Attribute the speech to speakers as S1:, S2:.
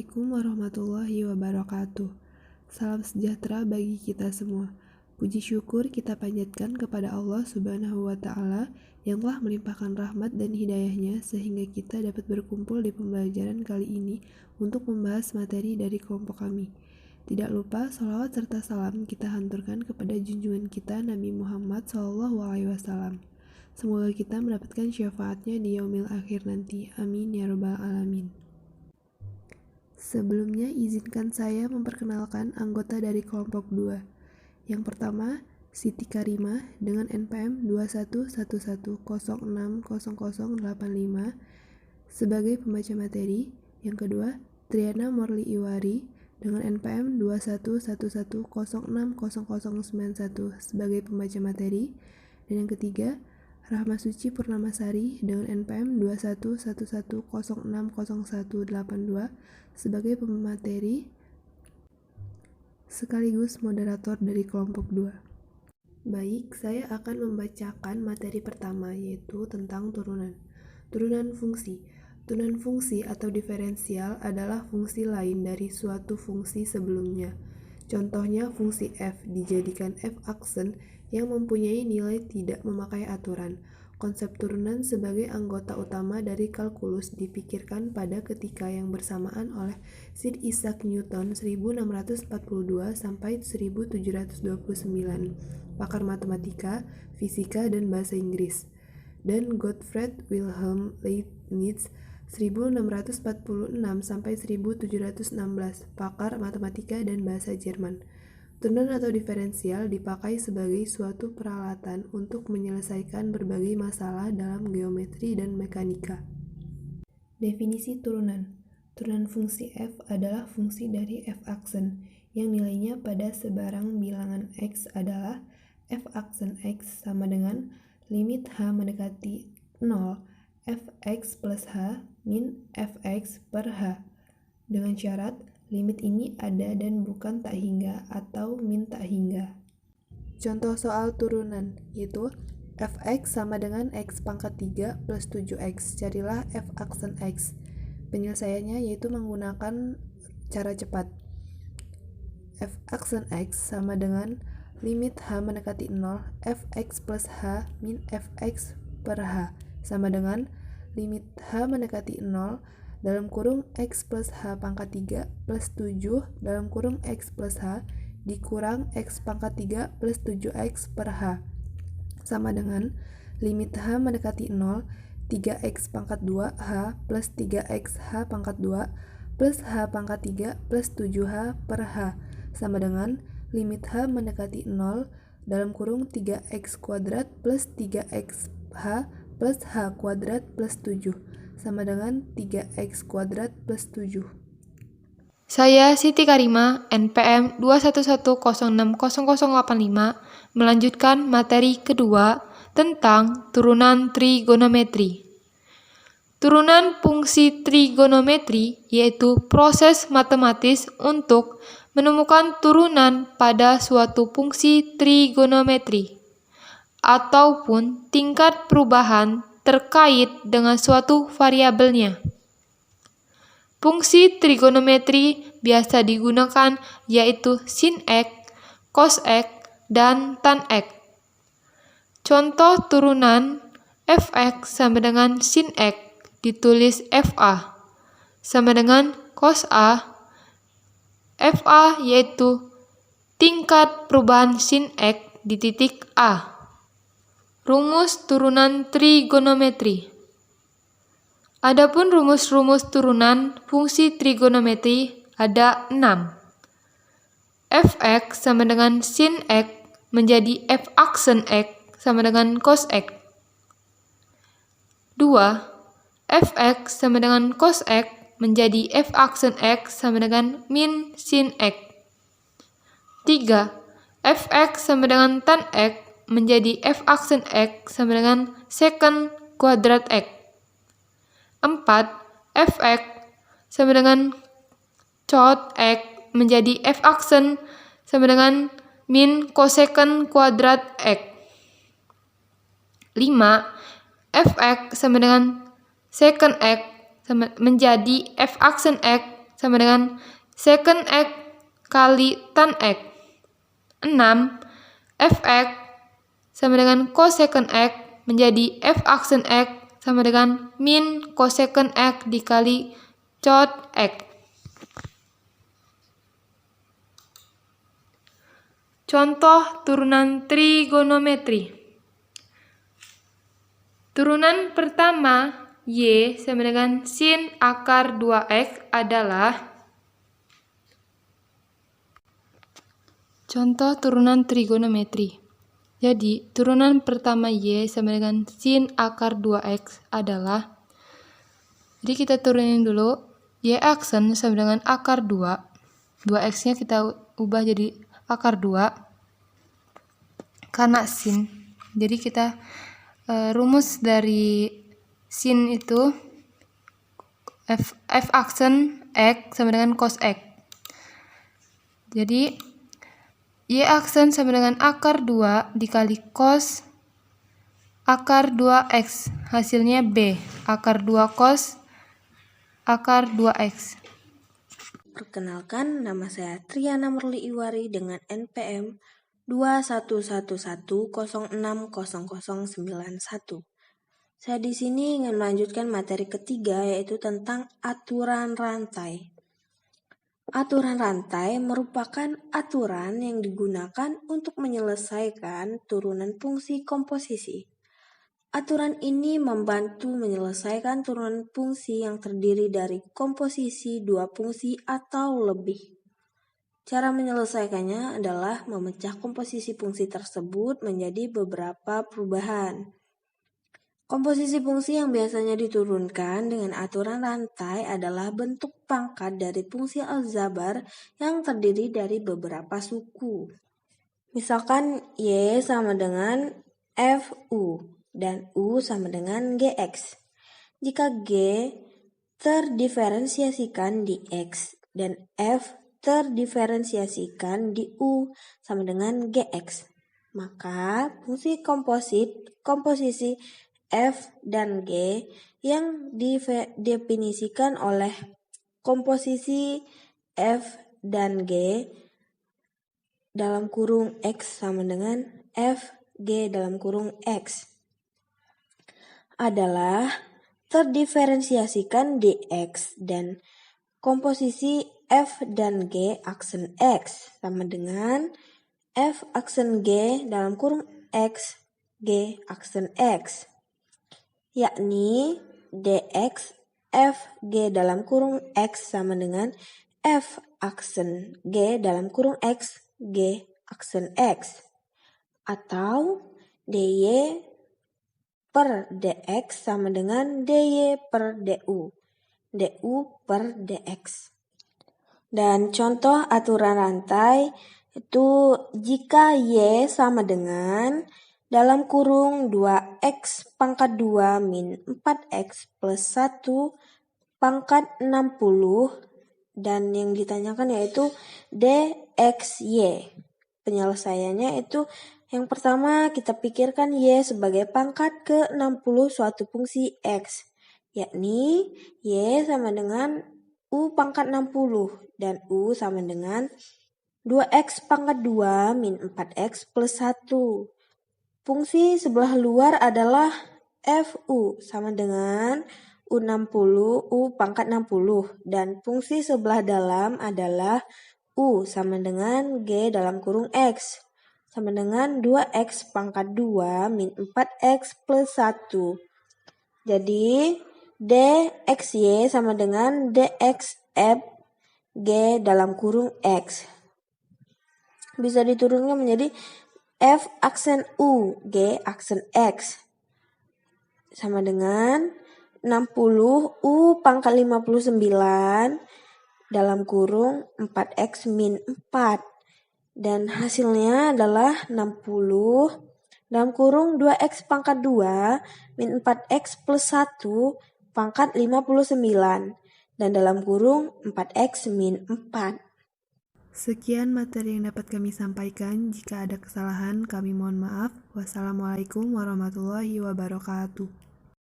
S1: Assalamualaikum warahmatullahi wabarakatuh. Salam sejahtera bagi kita semua. Puji syukur kita panjatkan kepada Allah Subhanahu wa Ta'ala yang telah melimpahkan rahmat dan hidayahnya sehingga kita dapat berkumpul di pembelajaran kali ini untuk membahas materi dari kelompok kami. Tidak lupa sholawat serta salam kita hanturkan kepada junjungan kita Nabi Muhammad SAW. Semoga kita mendapatkan syafaatnya di yaumil akhir nanti. Amin ya rabbal alamin. Sebelumnya izinkan saya memperkenalkan anggota dari kelompok 2. Yang pertama, Siti Karimah dengan NPM 2111060085 sebagai pembaca materi. Yang kedua, Triana Morli Iwari dengan NPM 2111060091 sebagai pembaca materi. Dan yang ketiga, Rahma Suci Purnamasari dengan NPM 2111060182 sebagai pemateri sekaligus moderator dari kelompok 2. Baik, saya akan membacakan materi pertama yaitu tentang turunan. Turunan fungsi. Turunan fungsi atau diferensial adalah fungsi lain dari suatu fungsi sebelumnya. Contohnya fungsi f dijadikan f aksen yang mempunyai nilai tidak memakai aturan. Konsep turunan sebagai anggota utama dari kalkulus dipikirkan pada ketika yang bersamaan oleh Sir Isaac Newton 1642 sampai 1729, pakar matematika, fisika dan bahasa Inggris, dan Gottfried Wilhelm Leibniz 1646 sampai 1716, pakar matematika dan bahasa Jerman. Turunan atau diferensial dipakai sebagai suatu peralatan untuk menyelesaikan berbagai masalah dalam geometri dan mekanika. Definisi turunan. Turunan fungsi f adalah fungsi dari f aksen, yang nilainya pada sebarang bilangan x adalah f aksen x sama dengan limit h mendekati 0 fx plus h min fx per h, dengan syarat limit ini ada dan bukan tak hingga atau min tak hingga. Contoh soal turunan yaitu fx sama dengan x pangkat 3 plus 7x. Carilah f aksen x. Penyelesaiannya yaitu menggunakan cara cepat. F aksen x sama dengan limit h mendekati 0 fx plus h min fx per h sama dengan limit h mendekati 0 dalam kurung x plus h pangkat 3 plus 7 dalam kurung x plus h dikurang x pangkat 3 plus 7x per h sama dengan limit h mendekati 0 3x pangkat 2h plus 3x h pangkat 2 plus h pangkat 3 plus 7h per h sama dengan limit h mendekati 0 dalam kurung 3x kuadrat plus 3x h plus h kuadrat plus 7 sama dengan 3x kuadrat plus 7.
S2: Saya Siti Karimah, NPM 211060085, melanjutkan materi kedua tentang turunan trigonometri. Turunan fungsi trigonometri yaitu proses matematis untuk menemukan turunan pada suatu fungsi trigonometri ataupun tingkat perubahan terkait dengan suatu variabelnya. Fungsi trigonometri biasa digunakan yaitu sin x, cos x, dan tan x. Contoh turunan fx sama dengan sin x ditulis fa sama dengan cos a. Fa yaitu tingkat perubahan sin x di titik a. Rumus turunan trigonometri. Adapun rumus-rumus turunan fungsi trigonometri ada 6. Fx sama dengan sin x menjadi f aksen x sama dengan cos x. 2. Fx sama dengan cos x menjadi f aksen x sama dengan min sin x. 3. Fx sama dengan tan x menjadi f aksen x sama dengan secant kuadrat x. 4. Fx sama dengan cot x menjadi f aksen sama dengan min cosecant kuadrat x. 5. Fx sama dengan secant x menjadi f aksen x sama dengan secant X kali tan X. 6. Fx sama dengan cosecant X menjadi f aksen X sama dengan min cosecant X dikali cot X. Contoh turunan trigonometri. Turunan pertama Y sama dengan sin akar 2X adalah contoh turunan trigonometri. Jadi, turunan pertama Y sama dengan sin akar 2X adalah, jadi kita turunin dulu, Y aksen sama dengan akar 2. 2X-nya kita ubah jadi akar 2 karena sin. Jadi kita rumus dari sin itu f aksen X sama dengan cos X. Jadi Y aksen sama dengan akar 2 dikali cos akar 2X. Hasilnya B. Akar 2 cos akar 2X.
S3: Perkenalkan, nama saya Triana Merli Iwari dengan NPM 2111060091. Saya di sini ingin melanjutkan materi ketiga, yaitu tentang aturan rantai. Aturan rantai merupakan aturan yang digunakan untuk menyelesaikan turunan fungsi komposisi. Aturan ini membantu menyelesaikan turunan fungsi yang terdiri dari komposisi dua fungsi atau lebih. Cara menyelesaikannya adalah memecah komposisi fungsi tersebut menjadi beberapa perubahan. Komposisi fungsi yang biasanya diturunkan dengan aturan rantai adalah bentuk pangkat dari fungsi aljabar yang terdiri dari beberapa suku. Misalkan Y sama dengan Fu dan U sama dengan Gx. Jika G terdiferensiasikan di X dan F terdiferensiasikan di U sama dengan Gx, maka fungsi komposisi F dan G yang didefinisikan oleh komposisi F dan G dalam kurung X sama dengan F G dalam kurung X adalah terdiferensiasikan di X dan komposisi F dan G aksen X sama dengan F aksen G dalam kurung X G aksen X, yakni dx f g dalam kurung x sama dengan f aksen g dalam kurung x g aksen x, atau dy per dx sama dengan dy per du, du per dx. Dan contoh aturan rantai itu jika y sama dengan dalam kurung 2x pangkat 2 min 4x plus 1 pangkat 60, dan yang ditanyakan yaitu dxy. Penyelesaiannya itu yang pertama kita pikirkan y sebagai pangkat ke 60 suatu fungsi x, yakni y sama dengan u pangkat 60 dan u sama dengan 2x pangkat 2 min 4x plus 1. Fungsi sebelah luar adalah Fu sama dengan U60 U pangkat 60 dan fungsi sebelah dalam adalah U sama dengan G dalam kurung X sama dengan 2X pangkat 2 min 4X plus 1. Jadi dxy sama dengan dxf G dalam kurung X. Bisa diturunkan menjadi F aksen U, G aksen X sama dengan 60 U pangkat 59 dalam kurung 4X min 4. Dan hasilnya adalah 60 dalam kurung 2X pangkat 2 min 4X plus 1 pangkat 59 dan dalam kurung 4X min 4.
S1: Sekian materi yang dapat kami sampaikan. Jika ada kesalahan, kami mohon maaf. Wassalamualaikum warahmatullahi wabarakatuh.